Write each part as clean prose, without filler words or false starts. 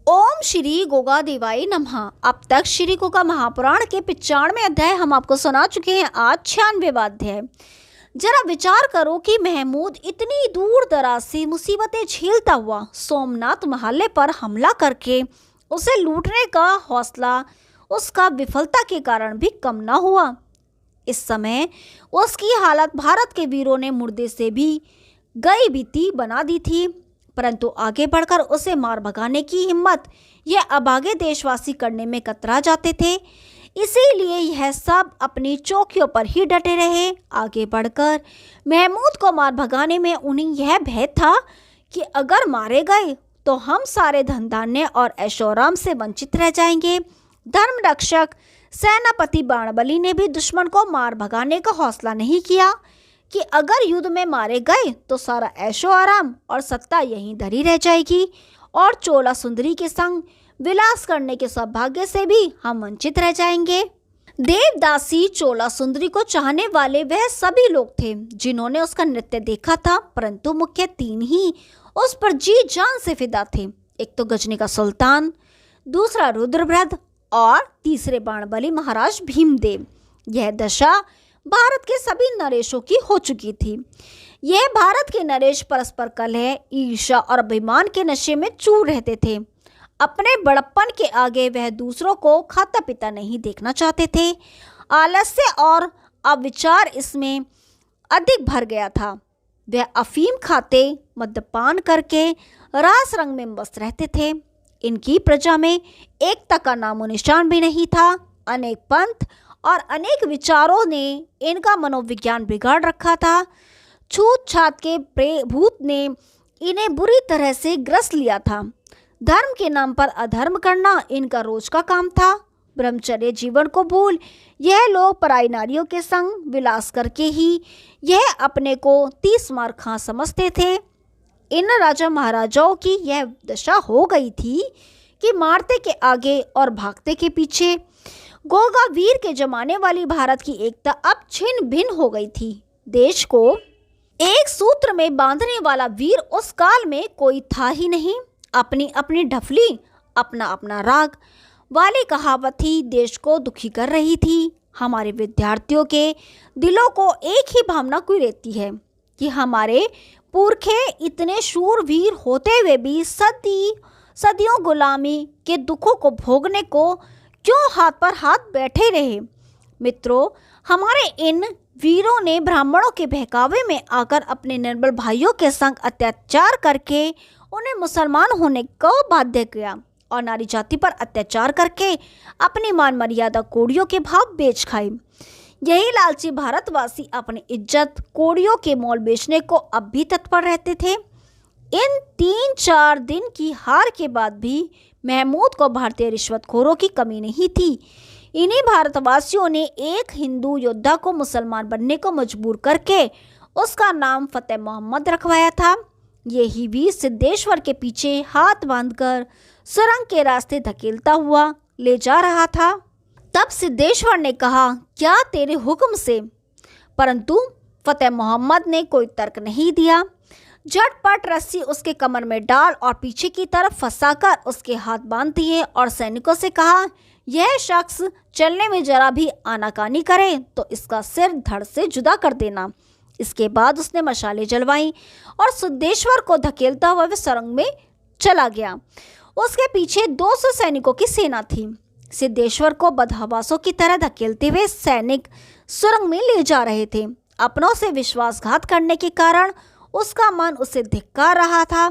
ओम श्री गोगा देवाय नमः। अब तक श्री गोगा महापुराण के 95 अध्याय हम आपको सुना चुके हैं। आज 96वां अध्याय। जरा विचार करो कि महमूद इतनी दूर दराज से मुसीबतें झेलता हुआ सोमनाथ महल पर हमला करके उसे लूटने का हौसला उसका विफलता के कारण भी कम न हुआ। इस समय उसकी हालत भारत के वीरों ने मुर्दे से भी गई बीती बना दी थी, परंतु आगे बढ़कर उसे मार भगाने की हिम्मत यह अभागे देशवासी करने में कतरा जाते थे। इसीलिए यह सब अपनी चौकियों पर ही डटे रहे। आगे बढ़कर महमूद को मार भगाने में उन्हें यह भय था कि अगर मारे गए तो हम सारे धन धान्य और ऐशोआराम से वंचित रह जाएंगे। धर्म रक्षक सेनापति बाणबली ने भी दुश्मन को मार भगाने का हौसला नहीं किया कि अगर युद्ध में मारे गए तो सारा ऐशो आराम और सत्ता यहीं धरी रह जाएगी और चोला सुंदरी के संग विलास करने के सौभाग्य से भी हम वंचित रह जाएंगे। देवदासी चोला सुंदरी को चाहने वाले वह सभी लोग थे जिन्होंने उसका नृत्य देखा था, परंतु मुख्य 3 ही उस पर जी जान से फिदा थे। एक तो गजनी का सुल्तान, दूसरा रुद्रभद्र और तीसरे बाणबली महाराज भीमदेव। यह दशा भारत के सभी नरेशों की हो चुकी थी। यह भारत के नरेश परस्पर कलह, ईर्ष्या और अभिमान के नशे में चूर रहते थे। अपने बड़प्पन के आगे वह दूसरों को खाता पीता नहीं देखना चाहते थे। आलस्य और अविचार इसमें अधिक भर गया था। वह अफीम खाते, मद्यपान करके रास रंग में मस्त रहते थे। इनकी प्रजा में एकता का नामो निशान भी नहीं था। अनेक पंथ और अनेक विचारों ने इनका मनोविज्ञान बिगाड़ रखा था। छूत छात के भूत ने इन्हें बुरी तरह से ग्रस लिया था। धर्म के नाम पर अधर्म करना इनका रोज का काम था। ब्रह्मचर्य जीवन को भूल यह लोग पराई नारियों के संग विलास करके ही यह अपने को 30 मार खां समझते थे। इन राजा महाराजाओं की यह दशा हो गई थी कि मारते के आगे और भागते के पीछे। गोगा वीर के जमाने वाली भारत की एकता अब छिन्न भिन्न हो गई थी। देश को एक सूत्र में बांधने वाला वीर उस काल में कोई था ही नहीं। अपनी अपनी ढफली, अपना अपना राग वाली कहावत ही देश को दुखी कर रही थी। हमारे विद्यार्थियों के दिलों को एक ही भावना कोई रहती है कि हमारे पुरखे इतने शूरवीर होते हुए भी सदियों गुलामी के दुखों को भोगने को क्यों हाथ पर हाथ बैठे रहे। मित्रों, हमारे इन वीरों ने ब्राह्मणों के बहकावे में आकर अपने निर्बल भाइयों के संग अत्याचार करके उन्हें मुसलमान होने को बाध्य किया और नारी जाति पर अत्याचार करके अपनी मान मर्यादा कोड़ियों के भाव बेच खाई। यही लालची भारतवासी अपनी इज्जत कोड़ियों के मोल बेचने को अब भी तत्पर रहते थे। इन 3-4 दिन की हार के बाद भी महमूद को भारतीय रिश्वतखोरों की कमी नहीं थी। इन्हीं भारतवासियों ने एक हिंदू योद्धा को मुसलमान बनने को मजबूर करके उसका नाम फतेह मोहम्मद रखवाया था। यही वीर सिद्धेश्वर के पीछे हाथ बांधकर सुरंग के रास्ते धकेलता हुआ ले जा रहा था। तब सिद्धेश्वर ने कहा, क्या तेरे हुक्म से? परंतु फतेह मोहम्मद ने कोई तर्क नहीं दिया। झटपट रस्सी उसके कमर में डाल और पीछे की तरफ फंसाकर उसके हाथ बांध दिए और सैनिकों से कहा, यह शख्स चलने में जरा भी आनाकानी करे तो इसका सिर धड़ से जुदा कर देना। इसके बाद उसने मशालें जलवाईं और सिद्धेश्वर को धकेलता हुआ वह सुरंग में चला गया। उसके पीछे 200 सैनिकों की सेना थी। सिद्धेश्वर को बदहवासों की तरह धकेलते हुए सैनिक सुरंग में ले जा रहे थे। अपनों से विश्वासघात करने के कारण उसका मन उसे धिक्कार रहा था।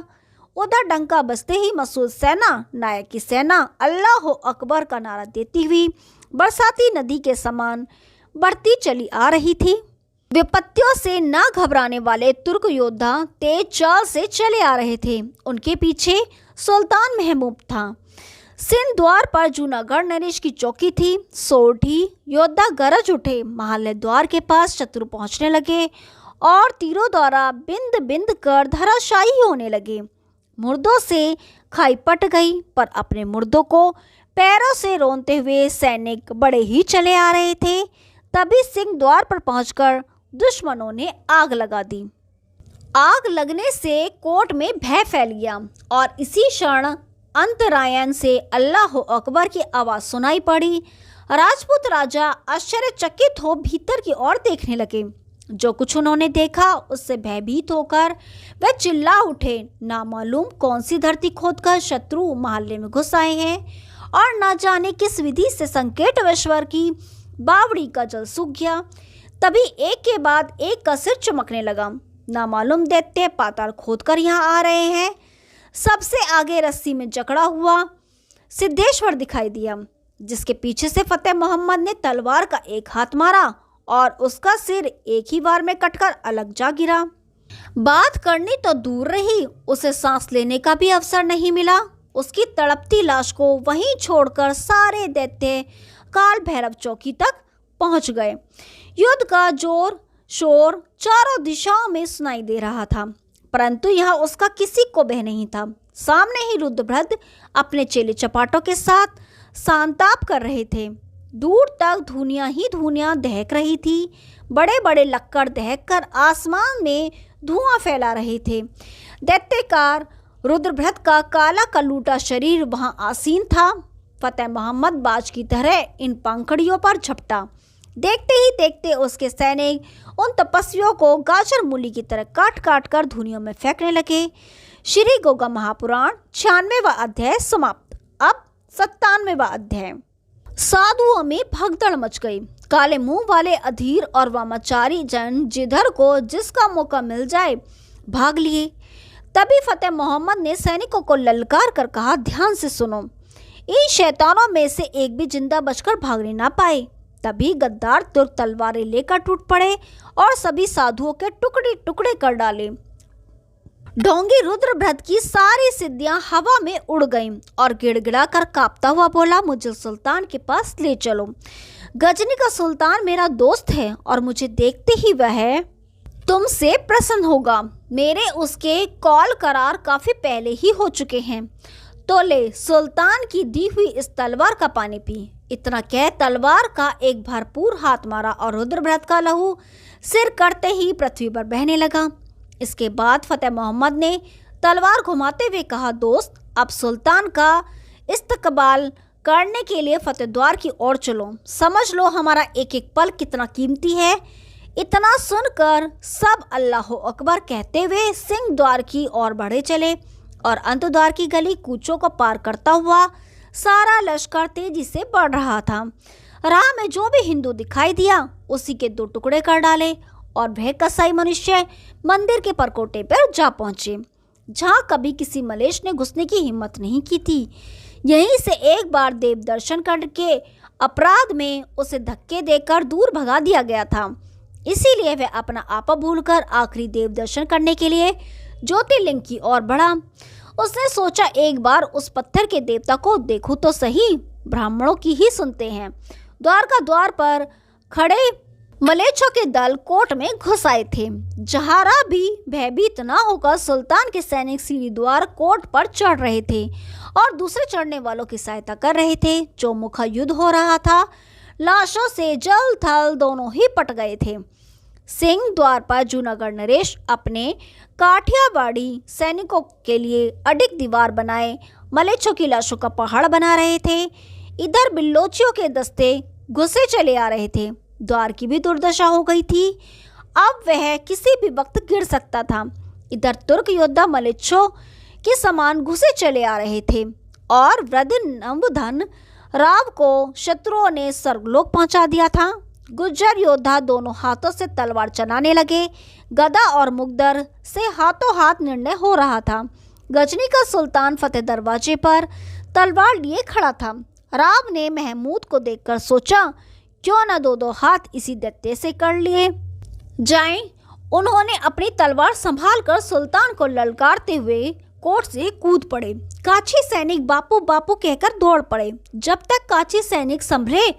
उधर डंका बजते ही मसूद सेना, नायक की सेना अल्लाह अकबर का नारा देती हुई बरसाती नदी के समान बढ़ती चली आ रही थी। विपत्तियों से न घबराने वाले तुर्क योद्धा तेज चाल से चले आ रहे थे। उनके पीछे सुल्तान महमूद था। सिंध द्वार पर जूनागढ़ नरेश की चौकी थी। सोरठी योद्धा गरज उठे। महल द्वार के पास शत्रु पहुंचने लगे और तीरों द्वारा बिंद बिंद कर धराशायी होने लगे। मुर्दों से खाई पट गई, पर अपने मुर्दों को पैरों से रोनते हुए सैनिक बड़े ही चले आ रहे थे। तभी सिंह द्वार पर पहुंचकर दुश्मनों ने आग लगा दी। आग लगने से कोट में भय फैल गया और इसी क्षण अंतरायण से अल्लाह अकबर की आवाज सुनाई पड़ी। राजपूत राजा आश्चर्यचकित हो भीतर की ओर देखने लगे। जो कुछ उन्होंने देखा उससे भयभीत होकर वे चिल्ला उठे, ना मालूम कौन सी धरती खोदकर शत्रु महल्ले में घुस आए हैं और ना जाने किस विधि से संकेतवेश्वर की बावड़ी का जल सूख गया। तभी एक के बाद एक का सिर चमकने लगा। ना मालूम दैत्य पाताल खोदकर यहाँ आ रहे हैं। सबसे आगे रस्सी में जकड़ा हुआ सिद्धेश्वर दिखाई दिया, जिसके पीछे से फतेह मोहम्मद ने तलवार का एक हाथ मारा और उसका सिर एक ही बार में कटकर अलग जा गिरा। बात करनी तो दूर रही, उसे सांस लेने का भी अवसर नहीं मिला। उसकी तड़पती लाश को वहीं छोड़कर सारे दैत्य काल भैरव चौकी तक पहुंच गए। युद्ध का जोर शोर चारों दिशाओं में सुनाई दे रहा था, परंतु यहाँ उसका किसी को भय नहीं था। सामने ही रुद्रभद्र अपने चेले चपाटों के साथ सांताप कर रहे थे। दूर तक धुनियाँ ही धुनियाँ दहक रही थी। बड़े बड़े लक्कड़ दहक कर आसमान में धुआं फैला रहे थे। दैत्यकार रुद्रभद्र का काला कलूटा शरीर वहां आसीन था। फतेह मोहम्मद बाज की तरह इन पंखड़ियों पर झपटा। देखते ही देखते उसके सैनिक उन तपस्वियों को गाजर मूली की तरह काट काट कर धुनियों में फेंकने लगे। श्री गोगा महापुराण 96वां अध्याय समाप्त। अब 97वां अध्याय। साधुओं में भगदड़ मच गई। काले मुंह वाले अधीर और वामाचारी जन जिधर को जिसका मौका मिल जाए भाग लिए। तभी फतेह मोहम्मद ने सैनिकों को ललकार कर कहा, ध्यान से सुनो, इन शैतानों में से एक भी जिंदा बचकर भागने ना पाए। तभी गद्दार तुर्क तलवारें लेकर टूट पड़े और सभी साधुओं के टुकड़े टुकड़े कर डाले। ढोंगी रुद्रभद्र की सारी सिद्धियां हवा में उड़ गईं और गिड़गिड़ा कर कांपता हुआ बोला, मुझे सुल्तान के पास ले चलो। गजनी का सुल्तान मेरा दोस्त है और मुझे देखते ही वह तुमसे प्रसन्न होगा। मेरे उसके कॉल करार काफी पहले ही हो चुके हैं। तो ले सुल्तान की दी हुई इस तलवार का पानी पी। इतना कह तलवार का एक भरपूर हाथ मारा और रुद्रभद्र का लहू सिर करते ही पृथ्वी पर बहने लगा। इसके बाद फतेह मोहम्मद ने तलवार घुमाते हुए कहा, दोस्त, अब सुल्तान का इस्तकबाल करने के लिए फतेह द्वार की ओर चलो। समझ लो हमारा एक एक पल कितना कीमती है। इतना सुनकर सब अल्लाह अकबर कहते हुए सिंह द्वार की ओर बढ़े चले और अंत द्वार की गली कूचों को पार करता हुआ सारा लश्कर तेजी से बढ़ रहा था। राह में जो भी हिंदू दिखाई दिया उसी के दो टुकड़े कर डाले और वह कसाई मनुष्य मंदिर के परकोटे पर जा पहुंचे, जहां कभी किसी मलेश ने घुसने की हिम्मत नहीं की थी। यहीं से एक बार देव दर्शन करके अपराध में उसे धक्के देकर दूर भगा दिया गया था। इसीलिए वह अपना आपा भूलकर आखिरी देव दर्शन करने के लिए ज्योतिर्लिंग की ओर बढ़ा। उसने सोचा एक बार उस पत्थर के देवता को देखूं तो सही, ब्राह्मणों की ही सुनते हैं। द्वार का द्वार पर खड़े मलेच्छों के दल कोट में घुस आए थे। जहारा भी भयभीत न होकर सुल्तान के सैनिक सीढ़ी द्वार कोट पर चढ़ रहे थे और दूसरे चढ़ने वालों की सहायता कर रहे थे। चौमुखा युद्ध हो रहा था। लाशों से जल थल दोनों ही पट गए थे। सिंह द्वार पर जूनागढ़ नरेश अपने काठियावाड़ी सैनिकों के लिए अडिग दीवार बनाए मलेच्छों की लाशों का पहाड़ बना रहे थे। इधर बिल्लोचियों के दस्ते घुसे चले आ रहे थे। द्वार की भी दुर्दशा हो गई थी। अब वह किसी भी वक्त गिर सकता था। इधर तुर्क योद्धा मलेच्छों के समान घुसे चले आ रहे थे और वृद्ध नंबुधन राव को शत्रुओं ने स्वर्गलोक पहुंचा दिया था। गुज्जर योद्धा दोनों हाथों से तलवार चलाने लगे। गदा और मुगदर से हाथों हाथ निर्णय हो रहा था। गजनी का सुल्तान फतेह दरवाजे पर तलवार लिए खड़ा था। राव ने महमूद को देखकर सोचा, क्यों न दो दो हाथ इसी दैत्य से कर लिए जाएं। उन्होंने अपनी तलवार संभालकर सुल्तान को ललकारते हुए कोट से कूद पड़े। काची सैनिक बापू बापू कहकर दौड़ पड़े। जब तक काची सैनिक संभले,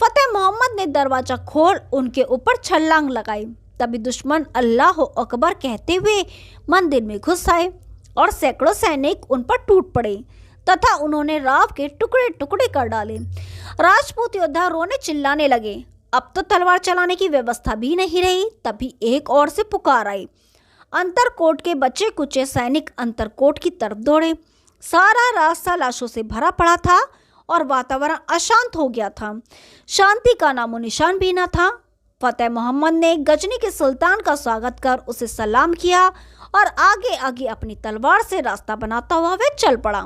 फतेह मोहम्मद ने दरवाजा खोल उनके ऊपर छलांग लगाई। तभी दुश्मन अल्लाह अकबर कहते हुए मंदिर में घुस आए और सैकड़ों सैनिक उन पर टूट पड़े तथा उन्होंने राव के टुकड़े टुकड़े कर डाले। राजपूत योद्धा रोने चिल्लाने लगे। अब तो तलवार चलाने की व्यवस्था भी नहीं रही। तभी एक ओर से पुकार आई। अंतरकोट के बचे कुचे सैनिक अंतरकोट की तरफ दौड़े। सारा रास्ता लाशों से भरा पड़ा था और वातावरण अशांत हो गया था। शांति का नामो निशान भी न था। फतेह मोहम्मद ने गजनी के सुल्तान का स्वागत कर उसे सलाम किया और आगे आगे अपनी तलवार से रास्ता बनाता हुआ वह चल पड़ा।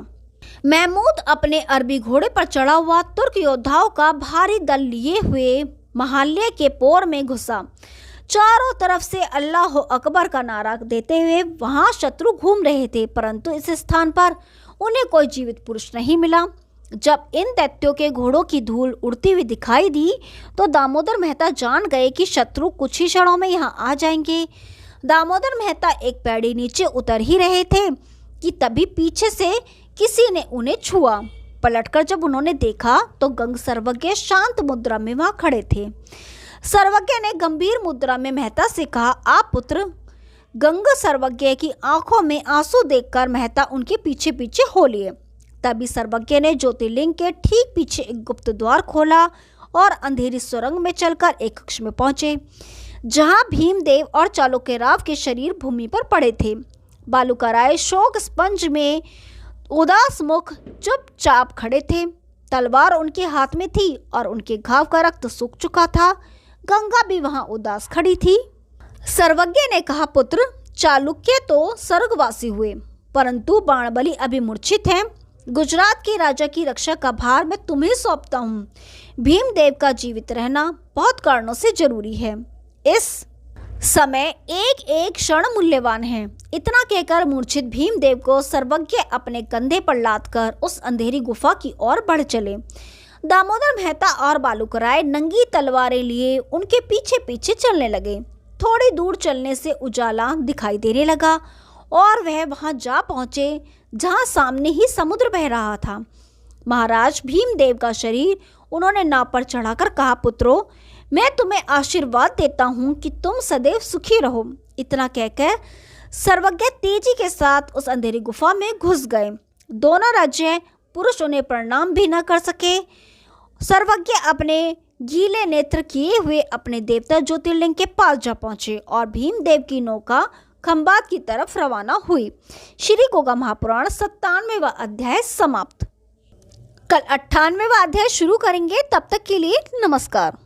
महमूद अपने अरबी घोड़े पर चढ़ा हुआ तुर्क योद्धाओं का भारी दल लिए हुए महाल्य के पोर में घुसा। चारों तरफ से अल्लाह अकबर का नारा देते हुए वहां शत्रु घूम रहे थे, परंतु इस स्थान पर उन्हें कोई जीवित पुरुष नहीं मिला। जब इन दैत्यों के घोड़ों की धूल उड़ती हुई दिखाई दी तो दामोदर मेहता जान गए कि शत्रु कुछ ही क्षणों में यहाँ आ जाएंगे। दामोदर मेहता एक पैड़ी नीचे उतर ही रहे थे कि तभी पीछे से किसी ने उन्हें छुआ। पलटकर जब उन्होंने देखा तो गंग सर्वज्ञ शांत मुद्रा में वहां खड़े थे। सर्वज्ञ ने गंभीर मुद्रा में मेहता से कहा, आप पुत्र। गंग सर्वज्ञ की आंखों में आंसू देखकर मेहता उनके पीछे पीछे हो लिए। तभी सर्वज्ञ ने ज्योतिर्लिंग के ठीक पीछे एक गुप्त द्वार खोला और अंधेरी सुरंग में चलकर एक कक्ष में पहुंचे, जहां भीमदेव और चालुक्यराव के शरीर भूमि पर पड़े थे। बालूकाराय शोक स्पंज में उदास मुख चुपचाप खड़े थे। तलवार उनके हाथ में थी और उनके घाव का रक्त सूख चुका था। गंगा भी वहां उदास खड़ी थी। सर्वज्ञ ने कहा, पुत्र, चालुक्य तो स्वर्गवासी हुए, परंतु बाणबली अभी मूर्छित हैं। गुजरात के राजा की रक्षा का भार मैं तुम्हें सौंपता हूँ। भीमदेव का जीवित रहना बहुत कारणों से जरूरी है। इस समय एक एक क्षण मूल्यवान है। इतना कहकर मूर्छित भीमदेव को सर्वज्ञ अपने कंधे पर लादकर उस अंधेरी गुफा की ओर बढ़ चले। दामोदर मेहता और बालूकराय नंगी तलवारें लिए उनके पीछे पीछे चलने लगे। थोड़ी दूर चलने से उजाला दिखाई देने लगा और वह वहां जा पहुंचे जहां सामने ही समुद्र बह रहा था। महाराज भीमदेव का शरीर उन्होंने नाव पर चढ़ाकर कहा, पुत्रों, मैं तुम्हें आशीर्वाद देता हूं कि तुम सदैव सुखी रहो। इतना कहकर सर्वज्ञ तेजी के साथ उस अंधेरी गुफा में घुस गए। दोनों राज्य पुरुष उन्हें प्रणाम भी न कर सके। सर्वज्ञ अपने गीले नेत्र किए हुए अपने देवता ज्योतिर्लिंग के पास जा पहुंचे और भीमदेव की नौका खंबात की तरफ रवाना हुई। श्री गोगा महापुराण 97वां अध्याय समाप्त। कल 98वां अध्याय शुरू करेंगे। तब तक के लिए नमस्कार।